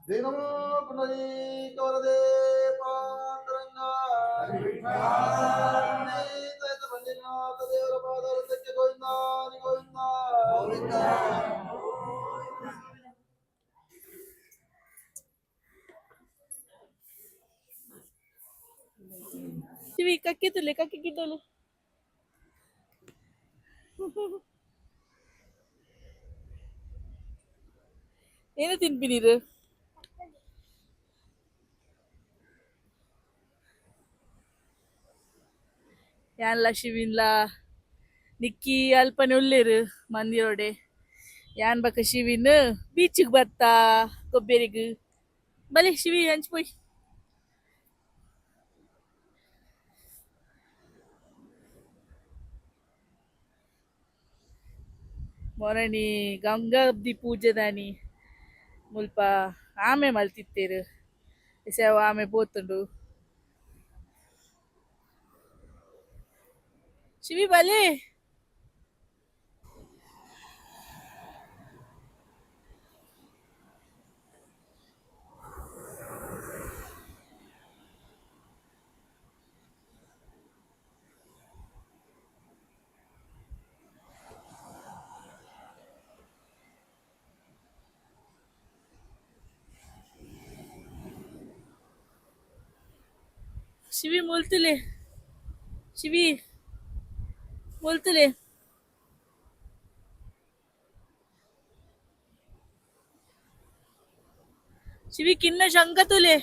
[SPEAKER 5] ಜೈ ನಮೋ ಪುನರೀಕವರದೇ ಪಾಂಡುರಂಗ
[SPEAKER 2] ಶಿವಿ ಕಕ್ಕಿ ತುಲೆ ಕಕ್ಕಿ ಕಿಟ್ಟಲು ಏನು ತಿನ್ಪಿ ನೀರು ಯಾನ್ಲ ಶಿವಿನ್ಲ ನಿಕ್ಕಿ ಅಲ್ಪನೆ ಉಳ್ಳೇರು ಮಂದಿರೋಡೆ ಯಾನ್ ಬಕ್ಕ ಶಿವಿನ್ ಬೀಚಿಗೆ ಬತ್ತಾ ಕೊಬ್ಬೆರಿಗ್ ಬಲೆ ಶಿವಿ ಹಂಚ್ಪೋಯ್ ಮೊರಣಿ ಗಂಗಾಬ್ದಿ ಪೂಜೆದಾನಿ ಮುಲ್ಪ ಆಮೆ ಮಲ್ತಿತ್ತೇರು ಸೇವ ಆಮೆ ಪೋತುಂಡು ಶಿವಿ ಬಲೆ ಶಿವಿ ಮುಲ್ತುಲೆ ಶಿವಿ ಮುಲ್ತುಲೆ ಶಿವಿ ಕಿನ್ನ ಶಂಕತುಲೆ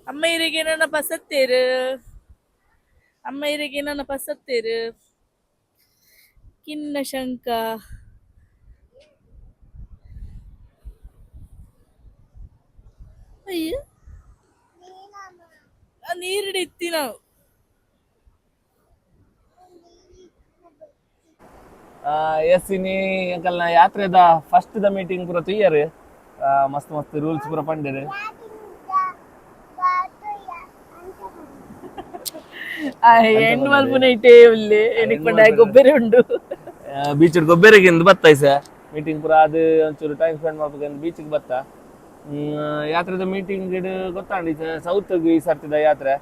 [SPEAKER 2] ಅಮ್ಮ ಇರಿಗೆ ನನ್ನ ಪಸತ್ತೇರು ಅಮ್ಮ ಇರಿಗೆ ನನ್ನ ಪಸತ್ತೇರು ಕಿನ್ನ ಶಂಕ ಅಯ್ಯ ನೀರಿಡಿತ್ತಿ ನಾವು
[SPEAKER 1] ಎಸ್ ಇನಿ ಅಂಕಲ್ನ ಯಾತ್ರೆದ ಫಸ್ಟ್ ದ ಮೀಟಿಂಗ್ ಪೂರ ತುಯ್ಯರು ಮಸ್ತ್ ಮಸ್ತ್ ರೂಲ್ಸ್ ಪೂರ ಪಂಡರು
[SPEAKER 2] ಹೆಣ್ಣು ಮಲ್ಪುನ ಇಟ್ಟೇ ಉಲ್ಲೆ ಎನಿಕ್ ಪಂಡ ಗೊಬ್ಬರ ಉಂಡು
[SPEAKER 1] ಬೀಚ್ ಗೊಬ್ಬೆರೆಗಿಂದ ಬತ್ತಾಯ್ ಸರ್ ಮೀಟಿಂಗ್ ಪೂರ ಅದು ಒಂಚೂರು ಟೈಮ್ ಸ್ಪೆಂಡ್ ಮಾಡ್ಬೇಕಂದ್ರೆ ಬೀಚಿಗೆ ಬತ್ತ ಯಾತ್ರೆದ ಮೀಟಿಂಗ್ ಗೊತ್ತಾಂಡಿ ಸೌತ್ಗೆ ಈ ಸರ್ತಿದ ಯಾತ್ರೆ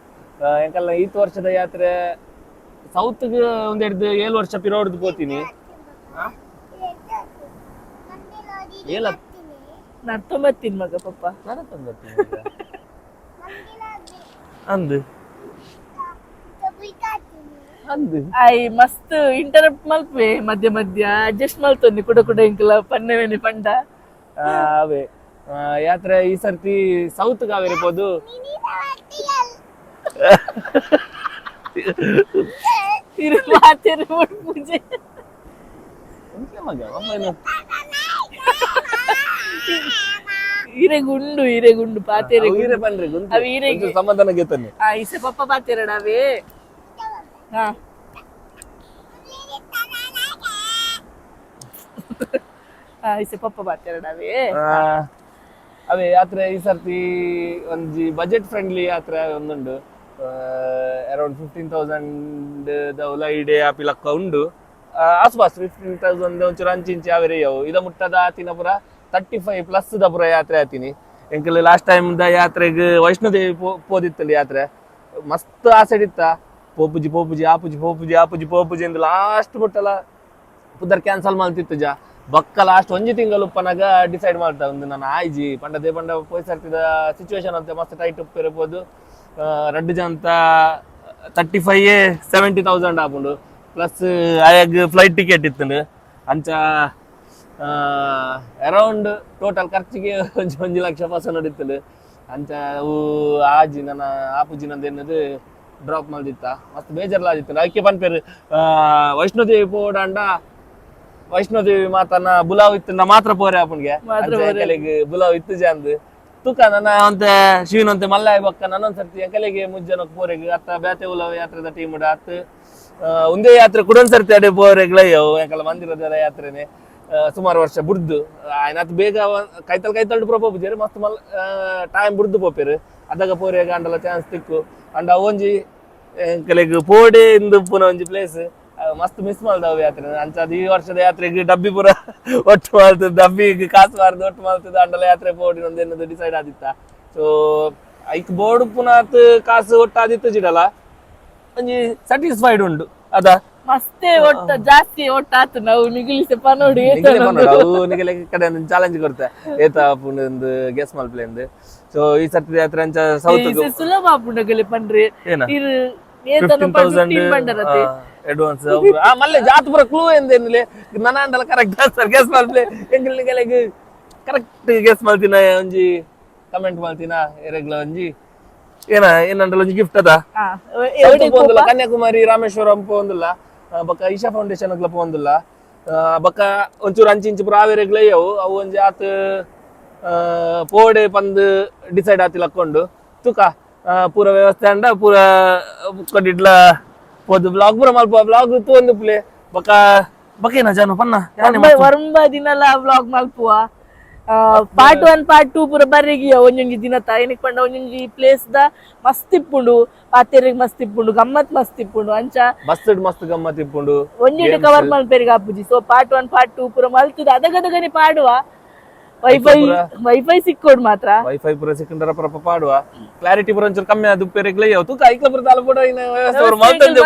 [SPEAKER 1] ಎಂಕಲ್ನ ಈತ್ ವರ್ಷದ ಯಾತ್ರೆ ಸೌತ್ಗೆ ಒಂದೆರಡು 7 ವರ್ಷ ಪಿರೋಡ್ದು ಹೋಗ್ತೀನಿ
[SPEAKER 2] ನಾನು ತೊಂಬತ್ತೀನಿ ಮಗ ಪಪ್ಪ
[SPEAKER 1] ಅಂದು ಅಂದು
[SPEAKER 2] ಐ ಮಸ್ತ್ ಇಂಟರಪ್ಟ್ ಮಲ್ಪೆ ಮಧ್ಯ ಮಧ್ಯ ಅಡ್ಜಸ್ಟ್ ಮಲ್ತೊಂದಿ ಕುಡ ಕುಡ ಇಂಕಲ ಪನ್ನೆವೆನಿ ಪಂಡ
[SPEAKER 1] ಅವೇ ಯಾತ್ರೆ ಈ ಸರ್ತಿ ಸೌತ್ ಗಾವಿರ್ಬೋದು
[SPEAKER 2] ಇರು ಮಾತೇರು ಪೂಜೆ ಈರೆಗುಂಡು ಪಾತೇರೆ
[SPEAKER 1] ಈರೆ ಬನ್ರಿ
[SPEAKER 2] ಅವು ಈರೆಗೆ
[SPEAKER 1] ಸಮಾಧಾನ ಗೆತ್ತನೆ
[SPEAKER 2] ಇಸೆ ಪಪ್ಪ ಪಾತೇರಡವೇ ಹಾ ಇಸೆ ಪಪ್ಪ ಪಾತೇರಡವೇ
[SPEAKER 1] ಅವೇ ಯಾತ್ರೆ ಈ ಸರ್ತಿ ಒಂಜಿ ಬಜೆಟ್ ಫ್ರೆಂಡ್ಲಿ ಯಾತ್ರೆ ಒಂದುಂಡು ಅರೌಂಡ್ 15,000 ಉಲಾಯಿಡೆ ಆಪಿ ಲಕ್ಕ ಉಂಡು ಆಸ್ಪಾಸ್ 15,000 ಒಂಚೂರು ಅಂಚಿಂಚಿ ಆವೇರೆ ಅವು ಇದ ಮುಟ್ಟದ ಆತಿನ ಪುರ 35 ಪ್ಲಸ್ ದ ಪುರ ಯಾತ್ರೆ ಆತೀನಿ ಎಂಕಲ್ ಲಾಸ್ಟ್ ಟೈಮ್ ದ ಯಾತ್ರೆಗೆ ವೈಷ್ಣೋದೇವಿ ಪೋದಿತ್ತಲ್ಲಿ ಯಾತ್ರೆ ಮಸ್ತ್ ಆಸೆಡಿತ್ತ ಪೋಪುಜಿ ಆಪುಜಿ ಎಂದು ಲಾಸ್ಟ್ ಮುಟ್ಟಲ ಪುದರ್ ಕ್ಯಾನ್ಸಲ್ ಮಾಡ್ತಿತ್ತು ಜಾ ಬಕ್ಕ ಲಾಸ್ಟ್ ಒಂಜಿ ತಿಂಗಳು ಉಪ್ಪನಾಗ ಡಿಸೈಡ್ ಮಾಡ್ತಾ ಒಂದು ನಾನು ಆಯ್ಜಿ ಪಂಡ ಪೋಯ್ ಸರ್ತಿದ ಸಿಚುವೇಶನ್ ಅಂತ ಮಸ್ತ್ ಟೈಟ್ ಉಪ್ಪಿರಬಹುದು ರಡ್ಡು ಜಂತ 35,70,000 ಆಪುಂಡು ಪ್ಲಸ್ ಆಯಾಗ ಫ್ಲೈಟ್ ಟಿಕೆಟ್ ಇತ್ತು ಅಂಚ ಅರೌಂಡ್ ಟೋಟಲ್ ಖರ್ಚಿಗೆ ಒಂಜಿ ಲಕ್ಷ ಪಾಸ ನಡೀತದೆ ಅಂಚ ಅವು ಆಜಿ ನನ್ನ ಆಪುಜಿ ನಂದು ಎನ್ನದು ಡ್ರಾಪ್ ಮಾಡಿತ್ತ ಮಸ್ತ್ ಬೇಜಾರ್ಲಾದಿತ್ತು ಅದಕ್ಕೆ ಪನ್ಪೇರು ವೈಷ್ಣೋದೇವಿ ಪೋಡಾಂಡ ವೈಷ್ಣೋದೇವಿ ಮಾತನ್ನ ಬುಲಾವ್ ಇತ್ತು ಮಾತ್ರ ಪೋರೆ ಆಪುನ್ಗೆ ಅಂಚೆ ಬುಲಾವ್ ಇತ್ತು ಜಾಂದ್ ತುಕ ನನ್ನ ಅಂತೆ ಶಿವನಂತೆ ಮಲ್ಲಾಯ ಬಕ್ಕ ನನ್ನೊಂದ್ ಸರ್ತಿ ಎಂಕಲೆಗೆ ಮುಜ್ಜನ ಪೋರೆಗ್ ಅತ್ತ ಬ್ಯಾತೆ ಉಲವ ಯಾತ್ರೆದ ಟೀಮ್ ಅತ್ತ ಒಂದೇ ಯಾತ್ರೆ ಕುಡೊಂದ್ ಸರ್ತಿ ಅಡೆ ಪೋರೆಗ್ಲಯ್ಯವು ಎಂಕಲ ಮಂದಿರದ ಯಾತ್ರೆನೆ ಸುಮಾರು ವರ್ಷ ಬುಡ್ದು ಆಯ್ನತ್ ಬೇಗ ಕೈತಲ್ ಪುರ ಪೋಪುಜೇರು ಮಸ್ತ್ ಮಲ್ ಟೈಮ್ ಬುಡ್ದು ಪೋಪೇರು ಅದಾಗ ಪೋರೆಗ ಅಂಡಲ ಚಾನ್ಸ್ ತಿಕ್ಕು ಅಂಡ ಒಂಜಿ ಎಂಕಲೆಗ್ ಪೋಡೆ ಇಂದು ಪುನಃ ಒಂಜಿ ಪ್ಲೇಸ್ ಮಸ್ತ್ ಮಿಸ್ ಮಾಡ್ದವ ಯಾತ್ರೆ ಅಂಚದ ಈ ವರ್ಷದ ಯಾತ್ರೆಗೆ ಡಬ್ಬಿ ಪುರ ಒಟ್ಟು ಮಾಡ್ತದ ಡಬ್ಬಿಗೆ ಕಾಸು ಮಾರ್ದು ಒಟ್ಟು ಮಾಡ್ತದ ಅಂಡಲ ಯಾತ್ರೆ ಪೋಡಿ ಒಂದೇನದು ಡಿಸೈಡ್ ಆದಿತ್ತ ಸೊ ಐಕ್ ಬೋರ್ಡ್ ಪುನಃ ಕಾಸು ಒಟ್ಟು ಆದಿತ್ತು ಜಿಡಲ್ಲ ಒಂಜಿ ಸ್ಯಾಟಿಸ್ಫೈಡ್ ಉಂಡು ಅದ
[SPEAKER 2] ಮಸ್ತೆ ಒಟ್ಟ ಜಾಸ್ತಿ ಒಟ್ಟ ಆತು ನಾವು ನಿಗಿಲಿಸಿ ಪನೋಡಿ
[SPEAKER 1] ನಿಗಲೆ ಪನ್ನೋಡು ಅವು ನಿಗಲೆ ಕಡೆ ಚಾಲೆಂಜ್ ಕೊಡ್ತೆ ಏತ ಒಂದು ಗೆಸ್ ಮಾಲ್ ಪ್ಲೇ ಅಂದ್ ಸೊ ಈ ಸರ್ತಿ ಯಾತ್ರೆ ಅಂಚ ಸೌತ್
[SPEAKER 2] ಸುಲಭ ಆಪುಂಡಗಲಿ ಪನ್ರಿ
[SPEAKER 1] ಏನ
[SPEAKER 2] ಇರು ಏತನ 15 ಬಂಡರತೆ
[SPEAKER 1] ಅಡ್ವಾನ್ಸ್ ಮಲ್ಲೆ ಜಾತ್ ಪುರ ಕ್ಲೂ ಎಂದೇನಿಲೆ ನನ್ನ ಅಂಡಲ ಕರೆಕ್ಟ್ ಆನ್ಸರ್ ಗೆಸ್ ಮಾಲ್ ಪ್ಲೇ ಎಂಗಿಲ್ ನಿಗಲೆ ಕರೆಕ್ಟ್ ಗೆಸ್ ಮಾಡ್ತೀನ ಒಂಜಿ ಕಮೆಂಟ್ ಮಾಡ್ತೀನ ಎರೆಗ್ಲ ಒಂಜಿ ಏನ ಏನಂಡಲ ಒಂಜಿ ಗಿಫ್ಟ್ ಅದ ಪೋಂದುಲ್ಲ ಕನ್ಯಾಕುಮಾರಿ ರಾಮೇಶ್ವರಂ ಪೋಂದುಲ್ಲ ಬೊಕ ಈಶಾ ಫೌಂಡೇಶನ್ ಗ್ಲ ಪೋಂದುಲ್ಲ ಬೊಕ ಒಂಚೂರು ಅಂಚಿ ಪುರ ಆವೇರೆಗ್ಲ ಅವು ಒಂಜಿ ಆತ್ ಪೋಡೆ ಪಂದ್ ಡಿಸೈಡ್ ಆತಿಲ್ ಹಾಕೊಂಡು ತುಕ ಪೂರ ವ್ಯವಸ್ಥೆ ಅಂಡ ಪೂರ ಕೊಟ್ಟಿಡ್ಲ ಪೋದು ಬ್ಲಾಗ್ ಪೂರ ಮಲ್ಪ ಬ್ಲಾಗ್ ತೂಂದು ಪ್ಲೇ ಬೊಕ ಬಕೇನ ಜಾನು ಪನ್ನ
[SPEAKER 2] ವರ್ಂಬ ದಿನಲ ವ್ಲಾಗ್ ಮಲ್ಪುವ ಪಾರ್ಟ್ 1 ಪಾರ್ಟ್ 2 ಪೂರ ಬರ್ರೆಗಿಯ ಒಂಜೊಂಜಿ ದಿನತ ಏನಕ್ ಪಂಡ ಒಂಜೊಂಜಿ ಪ್ಲೇಸ್ ದ ಮಸ್ತ್ ಇಪ್ಪುಂಡು ಪಾತೆರೆಗ್ ಮಸ್ತ್ ಇಪ್ಪುಂಡು ಗಮ್ಮತ್ ಮಸ್ತ್ ಇಪ್ಪುಂಡು ಅಂಚ
[SPEAKER 1] ಮಸ್ತ್ ಗಮ್ಮತ್ ಇಪ್ಪುಂಡು
[SPEAKER 2] ಒಂಜೆಡೆ ಕವರ್ ಮಲ್ಪೆರಿಗೆ ಆಪುಜಿ ಸೊ ಪಾರ್ಟ್ 1 ಪಾರ್ಟ್ 2 ಪೂರ ಮಲ್ತುದ ಅದಗದಗನೆ ಪಾಡುವ ವೈಫೈ ಸಿಕ್ಕೋಡ್ ಮಾತ್ರ
[SPEAKER 1] ವೈಫೈ ಪೂರ ಸಿಕ್ಕಂಡರ ಪರಪ ಪಾಡುವ ಕ್ಲಾರಿಟಿ ಪೂರ ಒಂಚೂರು ಕಮ್ಮಿ ಆದ ಉಪ್ಪೆರೆಗ್ಲ ತೂಕ ಐಕ್ಲ ಪೂರ ತಾಲ ಪೂರ ಇನ್ನ ವ್ಯವಸ್ಥೆ ಅವ್ರು ಮಾಲ್ತಂದೆ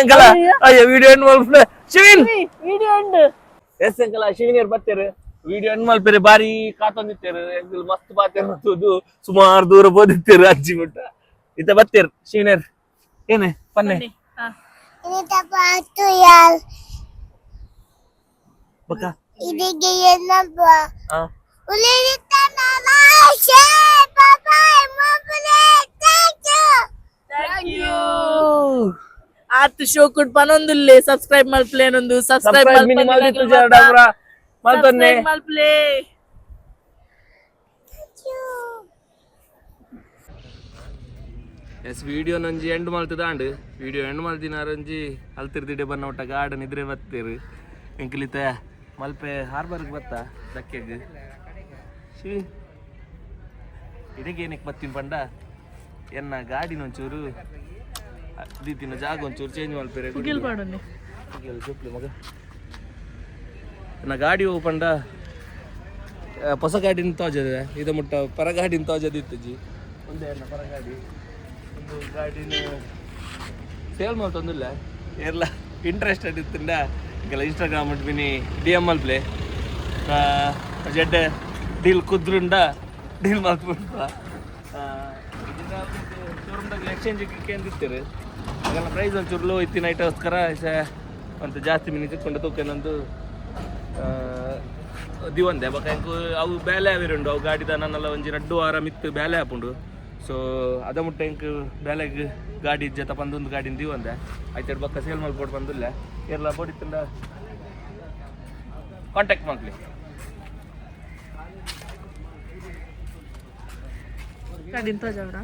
[SPEAKER 1] ಎಂಕಲ ಅಯ್ಯ ವಿಡಿಯೋ ಎಂಡ್ ಮಲ್ಪೆ ಶಿವಿನ್
[SPEAKER 2] ವಿಡಿಯೋ ಎಂಡ್
[SPEAKER 1] ಎಸ್ ಎಂಕಲ ಶಿವಿನಿಯರ್ ಬತ್ತೇರು ವಿಡಿಯೋ ಎಂಡ್ ಮಲ್ಪೆರೆ ಬಾರಿ ಕಾತೊಂದಿತ್ತೇರು ಎಂಕಲ್ ಮಸ್ತ್ ಪಾತೆರು ತೂದು ಸುಮಾರು ದೂರ ಬೋದಿತ್ತೇರು ಅಜ್ಜಿ ಬಿಟ್ಟ ಇತ್ತ ಬತ್ತೇರು ಶಿವಿನಿಯರ್ ಏನೇ ಪನ್ನೆ
[SPEAKER 3] Ini paatu yal.
[SPEAKER 1] ಬಕ
[SPEAKER 3] Ini gaya apa?
[SPEAKER 1] ಆ
[SPEAKER 3] Uli di tanah Malaysia. Papa mau boleh tak?
[SPEAKER 2] Thank you ಆತ್ ಶೋ ಕುಡ್ ಪನೊಂದುಲ್ಲೆ ಸಬ್ಸ್ಕ್ರೈಬ್ ಮಲ್ಪ್ಲೆ ನೊಂದು ಸಬ್ಸ್ಕ್ರೈಬ್
[SPEAKER 1] ಮಿನಿ ಮಲ್ದಿತ್ತು ಜರಡಾಪುರ ಮಲ್ತೊನ್ನೆ
[SPEAKER 2] ಮಲ್ಪ್ಲೆ
[SPEAKER 1] ಎಸ್ ವಿಡಿಯೋ ನಂಜಿ ಎಂಡ್ ಮಲ್ತದಾಂಡ್ ವಿಡಿಯೋ ಎಂಡ್ ಮಲ್ತಿನಾರಂಜಿ ಅಲ್ತಿರ್ದಿಡೆ ಬನ್ನ ಒಟ್ಟ ಗಾರ್ಡನ್ ಇದ್ರೆ ಬತ್ತೇರು ಎಂಕಲಿತ ಮಲ್ಪೆ ಹಾರ್ಬರ್ಗ್ ಬತ್ತ ದಕ್ಕೆಗ್ ಶಿವಿ ಇದಕ್ಕೆ ಏನಕ್ಕೆ ಬತ್ತೀನಿ ಪಂಡ ಎನ್ನ ಗಾಡಿನ ಒಂಚೂರು ದೀತಿನ ಜಾಗ ಒಂಚೂರು ಚೇಂಜ್ ಮಲ್ಪೇರೆ
[SPEAKER 2] ಕುಗಿಲ್ ಮಾಡೋನೆ
[SPEAKER 1] ಜೊಪ್ಲಿ ಮಗ ನಾ ಗಾಡಿ ಹೋಗ್ ಪಂಡ ಹೊಸ ಗಾಡಿನ ತೋಜದ ಇದು ಮುಟ್ಟ ಪರ ಗಾಡಿನ ತೋಜದಿತ್ತು ಜಿ ಒಂದೇ ಅನ್ನ ಪರ ಗಾಡಿ ಒಂದು ಗಾಡಿನ ಸೇಲ್ ಮಾಡ್ತೊಂದಿಲ್ಲ ಎಲ್ಲ ಇಂಟ್ರೆಸ್ಟೆಡ್ ಇತ್ತಂಡ ಈಗೆಲ್ಲ ಇನ್ಸ್ಟಾಗ್ರಾಮ್ ಬಿನಿ ಡಿ ಎಮ್ ಎಲ್ ಪ್ಲೇ ಜಡ್ಡ ಡೀಲ್ ಕುದ್ರುಂಡ ಡೀಲ್ ಮಾಡ್ಬಿಡ್ತ ಶೋರೂಮ್ದಾಗ ಎಕ್ಸ್ಚೇಂಜ್ ಕೇಂದಿರ್ತೀರಿ ಅದೆಲ್ಲ ಪ್ರೈಸ್ ಒಂಚೂರು ಲೋ ಇತ್ತು ನೈಟೋಸ್ಕರ ಅಂತ ಜಾಸ್ತಿ ಮಿನಿ ಚಿಕ್ಕೊಂಡು ತೂಕೇನೊಂದು ದಿವಂದೆ ಬಕ ಎಂಕು ಅವು ಬೇಲೆ ಅವಿರುಂಡು ಅವು ಗಾಡಿದ ನನ್ನೆಲ್ಲ ಒಂಜಿ 2 ವಾರ ಮಿತ್ತು ಬೇಲೆ ಹಾಪುಂಡು ಸೊ ಅದ ಮುಟ್ಟ ಎಂಕು ಬೇಲೆಗ್ ಗಾಡಿ ಜೊತೆ ಪಂದೊಂದು ಗಾಡಿನ ದಿವಂದೆ ಆಯ್ತು ಬಕ್ಕ ಸೇಲ್ ಮಾಡ್ಕೊಟ್ಟು ಬಂದಿಲ್ಲ ಎಲ್ಲ ಬೋಡಿತ್ತಂಡ ಕಾಂಟ್ಯಾಕ್ಟ್ ಮಾಡ್ಲಿ
[SPEAKER 2] ಗಾಡಿ ತೋಜವ್ರ